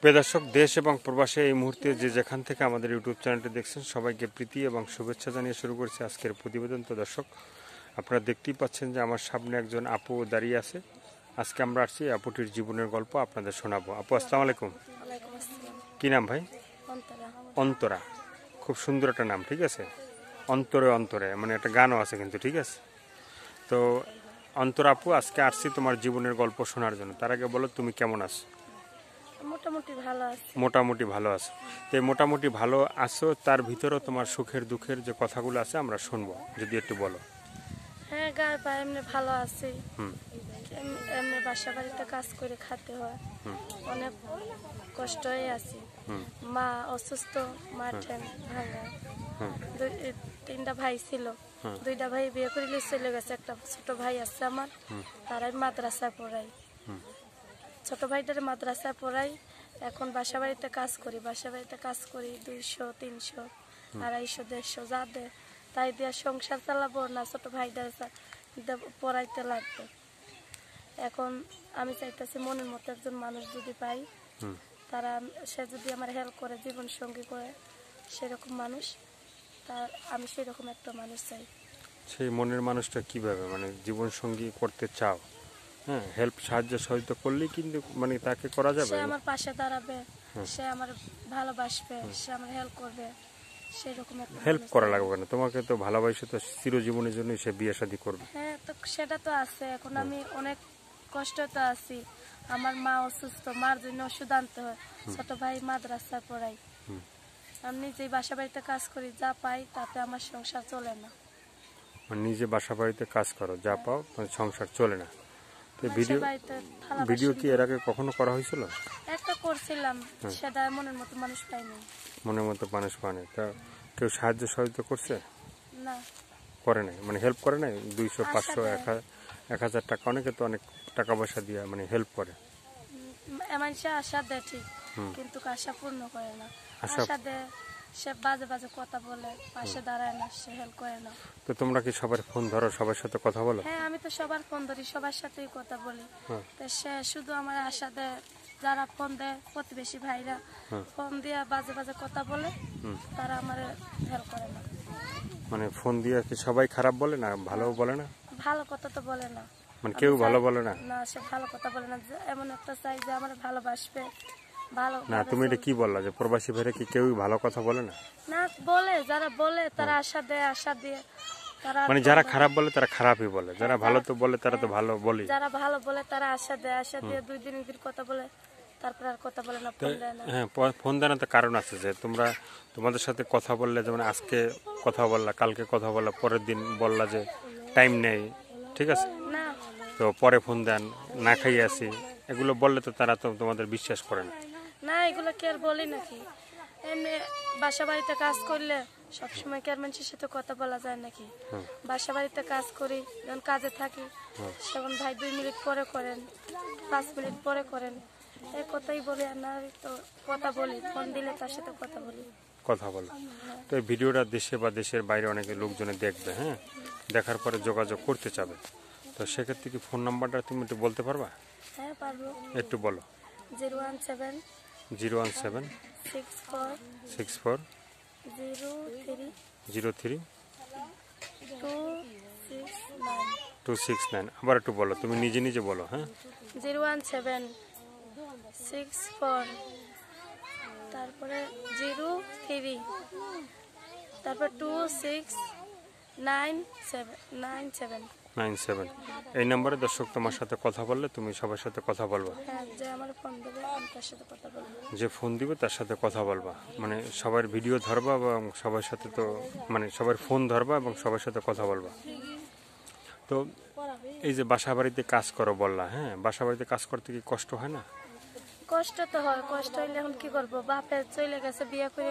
প্রিয় দর্শক, দেশ এবং প্রবাসে এই মুহূর্তে যে যেখান থেকে আমাদের ইউটিউব চ্যানেলটি দেখছেন সবাইকে প্রীতি এবং শুভেচ্ছা জানিয়ে শুরু করছে আজকের প্রতিবেদন। তো দর্শক, আপনারা দেখতেই পাচ্ছেন যে আমার সামনে একজন আপু দাঁড়িয়ে আছে। আজকে আমরা আসছি আপুটির জীবনের গল্প আপনাদের শোনাবো। আপু, আসসালামু আলাইকুম। কি নাম ভাই? অন্তরা। খুব সুন্দর একটা নাম, ঠিক আছে। অন্তরে অন্তরে মানে একটা গানও আছে কিন্তু, ঠিক আছে। তো অন্তরা আপু, আজকে আসছি তোমার জীবনের গল্প শোনার জন্য। তার আগে বলো, তুমি কেমন আছো? মোটামুটি ভালো আছি। মোটামুটি ভালো আছো। তো মোটামুটি ভালো আছো, তার ভিতরেও তোমার সুখের দুঃখের যে কথাগুলো আছে আমরা শুনবো, যদি একটু বলো। হ্যাঁ, গায়ে পায়ে এমনি ভালো আছি। এমনি বাসা বাড়িতে কাজ করে খেতে হয়, অনেক কষ্টই আছি। মা অসুস্থ, মা ঠ্যাং ভাঙা। তিনটা ভাই ছিল, দুইটা ভাই বিয়ে করে চলে গেছে। একটা ছোট ভাই আছে আমার, তারাই মাদ্রাসায় পড়াই। ছোট ভাইটার মাদ্রাসায় পড়াই। এখন বাসা বাড়িতে কাজ করি, 200, 300, 250, 150 যা দে তাই দিয়ে সংসার চালাবো না, ছোট ভাইটার পড়াইতে লাগবে। এখন আমি চাইতেছি মনের মতো একজন মানুষ যদি পাই, সে যদি আমার হেল্প করে, জীবন সঙ্গী করে, সেরকম মানুষ, তার আমি সেরকম একটা মানুষ চাই। সেই মনের মানুষটা কিভাবে মানে জীবন সঙ্গী করতে চাও? হ্যাঁ, হেল্প, সাহায্য সহযোগিতা করলেই কিন্তু মানে তাকে করা যাবে। সে আমার পাশে দাঁড়াবে, সে আমার ভালোবাসবে, সে আমার হেল্প করবে, সেরকম একটা হেল্প করা লাগবে না, তোমাকে তো ভালোবাসে, তো চিরজীবনের জন্য সে বিয়ে শাদী করবে। হ্যাঁ, তো সেটা তো আছে। এখন আমি অনেক কষ্টতে আছি, আমার মা অসুস্থ, মার জন্য ওষুধ আনতে হয়, ছোট ভাই মাদ্রাসায় পড়াই, আমি নিজেই বাসা বাড়িতে কাজ করি, যা পাই তাতে আমার সংসার চলে না। মানে নিজে বাসা বাড়িতে কাজ করো, যা পাও মানে সংসার চলে না। তো ভিডিও কি এর আগে কখনো করা হয়েছিল? একটা করছিলাম, সেটা মনের মতো মানুষ পাইনি। মনের মতো মানুষ মানে তা কেউ সাহায্য সহযোগিতা করছে? না, করে নাই, মানে হেল্প করে নাই। 200, 500, 1000 টাকা, অনেকে তো অনেক টাকা পয়সা দিয়ে মানে হেল্প করে। মানুষে আশা দেয় ঠিক, কিন্তু আশা পূর্ণ করে না। আশা দেয়, সে বাজে বাজে কথা বলে, পাশে দাঁড়ায় না, সে হেল্প করে না। তো তোমরা কি সবার ফোন ধরো, সবার সাথে কথা বলো? হ্যাঁ, আমি তো সবার ফোন ধরি, সবার সাথেই কথা বলি। তো সে শুধু আমার আশা দেয়, যারা ফোন দেয় প্রতিবেশী ভাইরা ফোন দিয়ে বাজে বাজে কথা বলে, তারা আমার হেল্প করে না। মানে ফোন দিয়ে কি সবাই খারাপ বলে না, ভালো বলে না? ভালো কথা তো বলে না, মানে কেউ ভালো বলে না? না, সে ভালো কথা বলে না। এমন একটা চাই যে আমার ভালোবাসবে, ভালো না। তুমি এটা কি বললা যে প্রবাসী ভাইরা কি কেউ ভালো কথা বলে না? না, বলে, যারা বলে তারা আশা দেয়, আশা দিয়ে তারা, মানে যারা খারাপ বলে তারা খারাপই বলে, যারা ভালো তো বলে তারা তো ভালো বলে। যারা ভালো বলে তারা আশা দেয়, আশা দিয়ে 2 দিন কথা বলে, তারপর আর কথা বলে না, ফোন দেয় না। হ্যাঁ, ফোন দেয় না তো কারণ আছে যে তোমাদের সাথে কথা বললে, যেমন আজকে কথা বললা, কালকে কথা বললা, পরের দিন বললা যে টাইম নেই, ঠিক আছে, না, তো পরে ফোন দেন, না খাইয়ে আসি, এগুলো বললে তো তারা তো তোমাদের বিশ্বাস করে না। না, এগুলো কি আর বলি নাকি? এমনি বাসা বাড়িতে কাজ করলে সবসময় কি আর মানুষের সাথে কথা বলা যায় নাকি? বাসা বাড়িতে কাজ করি, যখন কাজে থাকি, তখন ভাই 2 মিনিট পরে করেন, 5 মিনিট পরে করেন, এই কথাই বলি। আর না তো কথা বলি, ফোন দিলে তার সাথে কথা বলি, কথা বলো। তো এই ভিডিওটা দেশে বা দেশের বাইরে অনেকে লোকজনে দেখবে, হ্যাঁ, দেখার পরে যোগাযোগ করতে চাবে। তো সেক্ষেত্রে কি ফোন নাম্বারটা তুমি একটু বলতে পারবা? হ্যাঁ, পারবো। একটু বলো। 017 017 64 64 03 03 269। আবার একটু বলো, তুমি নিজে নিজে বলো। হ্যাঁ, 017 64, তারপরে 03, তারপর 26997 এই নাম্বারে দর্শক তোমার সাথে কথা বললে তুমি সবার সাথে কথা বলবা। হ্যাঁ, যে আমার ফোন দেবে আমি তার সাথে কথা বলবো, যে ফোন দিবে তার সাথে কথা বলবা, মানে সবার ভিডিও ধরবা এবং সবার সাথে তো মানে সবার ফোন ধরবা এবং সবার সাথে কথা বলবা। তো এই যে বাসা বাড়িতে কাজ করো বললা, হ্যাঁ, বাসা বাড়িতে কাজ করতে কি কষ্ট হয় না? কষ্ট তো হয়, কষ্ট হইলে এখন কি করবো, বাপে চলে গেছে বিয়ে করে।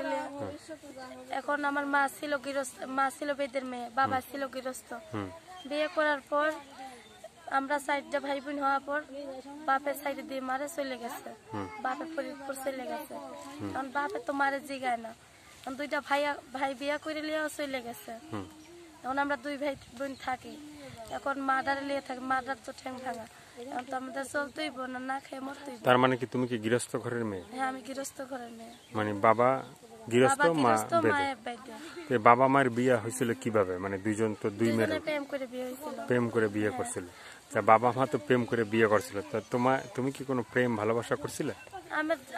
এখন আমার মা ছিল গৃহস্থ, মা ছিল বেদের মেয়ে, বাবা ছিল গৃহস্থ। বিয়ে করার পর আমরা 4টা ভাই বোন হওয়ার পর বাপের সাইডে দিয়ে মারে চলে গেছে, বাপের ফরিদপুর চলে গেছে। কারণ বাপে তো মারে জিগায় না, কারণ 2টা ভাই বিয়ে করে লিয়েও চলে গেছে। এখন আমরা 2 ভাই বোন থাকি, এখন মাদারে লিয়ে থাকি, মাদার তো ঠ্যাং ভাঙা, এখন তো আমাদের চলতেই না, না খেয়ে মরতেই। তার মানে কি তুমি কি গৃহস্থ ঘরের মেয়ে? হ্যাঁ, আমি গৃহস্থ ঘরের মেয়ে। মানে বাবা গৃহস্থ, বাবা মা গৃহস্থ, বেদে। মায়ের বাইদে। তো বাবা মায়ের বিয়ে হয়েছিল কিভাবে? মানে দুইজন তো দুই মেয়ের দুজনে প্রেম করে বিয়ে হয়েছিল। প্রেম করে বিয়ে করছিল। তা বাবা মা তো প্রেম করে বিয়ে করছিল, তা তুমি কি কোনো প্রেম ভালোবাসা করছিলে?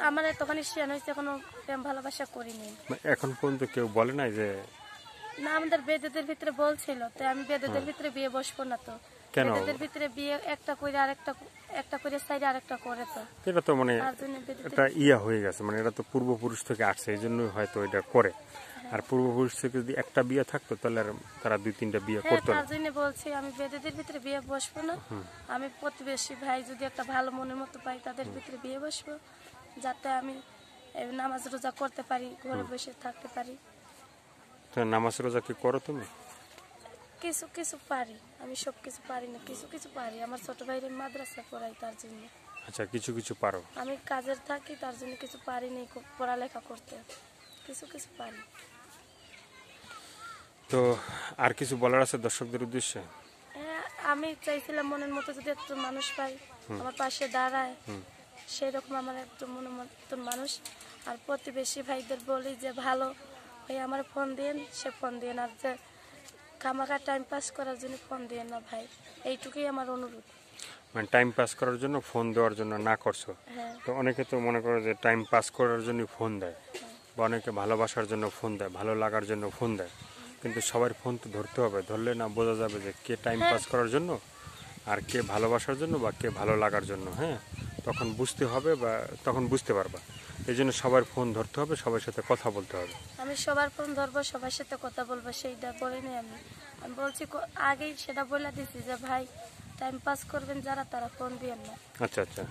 আমার তখন শিয়ান হয়েছে, কোনো প্রেম ভালোবাসা করিনি। এখন পর্যন্ত কেউ বলে নাই যে? না, আমাদের বেদেদের ভিতরে বলছিল, তো আমি বেদেদের ভিতরে বিয়ে বসবো না। তো কেন? বেদেদের ভিতরে বিয়ে একটা করে একটা করে সাইডে আরেকটা করে। তো এটা তো মানে তার জন্য এটা ইয়া হয়ে গেছে, মানে এটা তো পূর্বপুরুষ থেকে আসছে, এই জন্যই হয়তো এটা করে। আর পূর্বপুরুষ থেকে যদি একটা বিয়ে থাকতো তাহলে আর তারা 2-3টা বিয়ে হ্যাঁ, করতো না। তার জন্য বলছি আমি বেদেদের ভিতরে বিয়ে বসবো না। আমি প্রতিবেশী ভাই যদি একটা ভালো মনের মতো পাই তাদের ভিতরে বিয়ে বসবো, যাতে আমি নামাজ রোজা করতে পারি, ঘরে বসে থাকতে পারি। তো নামাজ রোজা কি করো তুমি? কিছু কিছু পারি, আমি সব কিছু পারি না, কিছু কিছু পারি। আমার ছোট ভাইরে মাদ্রাসা পড়াই, তার জন্য। আচ্ছা, কিছু কিছু পারো। আমি কাজের থাকি, তার জন্য কিছু পারি না পড়ালেখা করতে, কিছু কিছু পারি। তো আর কিছু বলার আছে দর্শকদের উদ্দেশ্যে? হ্যাঁ, আমি চাইছিলাম মনের মতো যদি একটু মানুষ পাই, আমার পাশে দাঁড়ায়, সেই রকম আমার একটু মনের মতন মানুষ। আর প্রতিবেশী ভাইদের বলি যে ভালো ভাই আমার ফোন দিন, সে ফোন দিন, আর যে খামাখা টাইম পাস করার জন্য ফোন দিন না ভাই, এইটুকুই আমার অনুরোধ। মানে টাইম পাস করার জন্য ফোন দেওয়ার জন্য না করছো? হ্যাঁ, তো অনেকে তো মনে করে যে টাইম পাস করার জন্য ফোন দেয়, বা অনেকে ভালোবাসার জন্য ফোন দেয়, ভালো লাগার জন্য ফোন দেয়। কিন্তু সবার ফোন তো ধরতে হবে, ধরলে না বোঝা যাবে যে কে টাইম পাস করার জন্য আর কে ভালোবাসার জন্য বা কে ভালো লাগার জন্য। হ্যাঁ, তখন বুঝতে হবে বা তখন বুঝতে পারবা। এই জন্য সবার ফোন ধরতে হবে, সবার সাথে কথা বলতে হবে। আমি সবার ফোন ধরবো, সবার সাথে কথা বলবো, সেইটা বলিনি আমি। আমি বলছি আগেই সেটা বলে দিছি যে ভাই টাইম পাস করবেন যারা, তারা ফোন দিয়েন না, আচ্ছা আচ্ছা।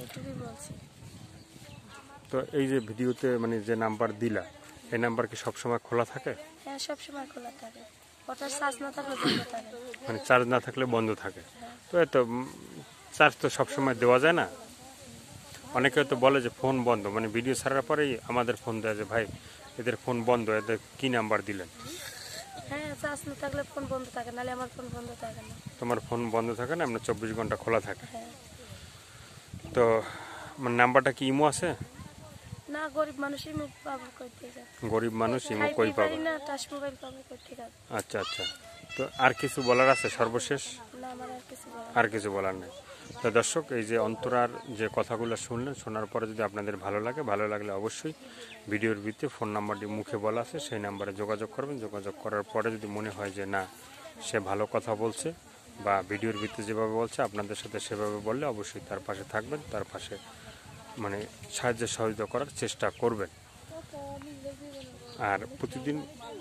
এইটুকুই বলছি। তো এই যে ভিডিওতে মানে যে নাম্বার দিলা, এই নাম্বার কি সবসময় খোলা থাকে? হ্যাঁ, সবসময় খোলা থাকে, ওটার চার্জ না থাকলে বন্ধ থাকে। মানে চার্জ না থাকলে বন্ধ থাকে? তো এত চার্জ তো সবসময় দেওয়া যায় না। অনেকে তো বলে যে ফোন বন্ধ, মানে ভিডিও ছাড়ার পরেই আমাদের ফোন দেয় যে ভাই এদের ফোন বন্ধ, এদের কি নাম্বার দিলেন? হ্যাঁ, চার্জ না থাকলে ফোন বন্ধ থাকে, নাহলে আমার ফোন বন্ধ থাকে না। তোমার ফোন বন্ধ থাকে না, আপনার 24 ঘন্টা খোলা থাকে। হ্যাঁ। তো মানে নাম্বারটা কি ইমো আছে? না, গরিব মানুষই মুখ পাবো কই থেকে। গরিব মানুষ ইমো কই খাইতেই পাবে? পারি না, টাচ মোবাইল পাবো কই থেকে। আচ্ছা আচ্ছা। তো আর কিছু বলার আছে সর্বশেষ? না, আমার আর কিছু বলার আর কিছু বলার নেই। তো দর্শক, এই যে অন্তরার যে কথাগুলো শুনলেন, শোনার পরে যদি আপনাদের ভালো লাগে, ভালো লাগলে অবশ্যই ভিডিওর ভিতরে ফোন নাম্বারটি মুখে বলা আছে, সেই নাম্বারে যোগাযোগ করবেন। যোগাযোগ করার পরে যদি মনে হয় যে না সে ভালো কথা বলছে বা ভিডিওর ভিতরে যেভাবে বলছে আপনাদের সাথে সেভাবে বললে অবশ্যই তার পাশে থাকবেন, তার পাশে মানে সাহায্য সহযোগিতা করার চেষ্টা করবেন। আর প্রতিদিন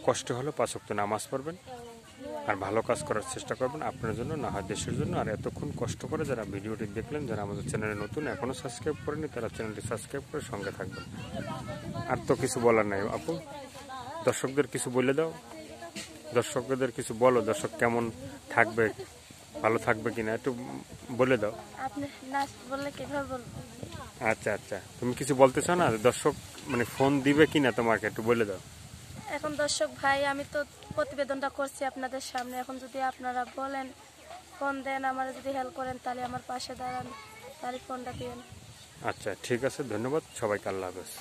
কষ্ট হলে 5 ওয়াক্ত নামাজ পড়বেন আর ভালো কাজ করার চেষ্টা করবেন, আপনার জন্য না হয় দেশের জন্য। আর এতক্ষণ কষ্ট করে যারা ভিডিওটি দেখলেন, যারা আমাদের চ্যানেলে নতুন এখনও সাবস্ক্রাইব করেনি, তারা চ্যানেলটি সাবস্ক্রাইব করে সঙ্গে থাকবেন। আর তো কিছু বলার নাই আপু, দর্শকদের কিছু বলে দাও, দর্শকদের কিছু বলো, দর্শক কেমন থাকবে, ভালো থাকবে কিনা একটু বলে দাও। আপনি না বললে কিভাবে বলবো? আচ্ছা আচ্ছা, তুমি কিছু বলতে চাও না? দর্শক মানে ফোন দিবে কিনা তোমাকে একটু বলে দাও। এখন দর্শক ভাই, আমি তো প্রতিবেদনটা করছি আপনাদের সামনে, এখন যদি আপনারা বলেন ফোন দেন, আমার যদি হেল্প করেন, তাহলে আমার পাশে দাঁড়ান, তাহলে ফোনটা দিন। আচ্ছা ঠিক আছে, ধন্যবাদ সবাইকে, আল্লাহ হাফেজ।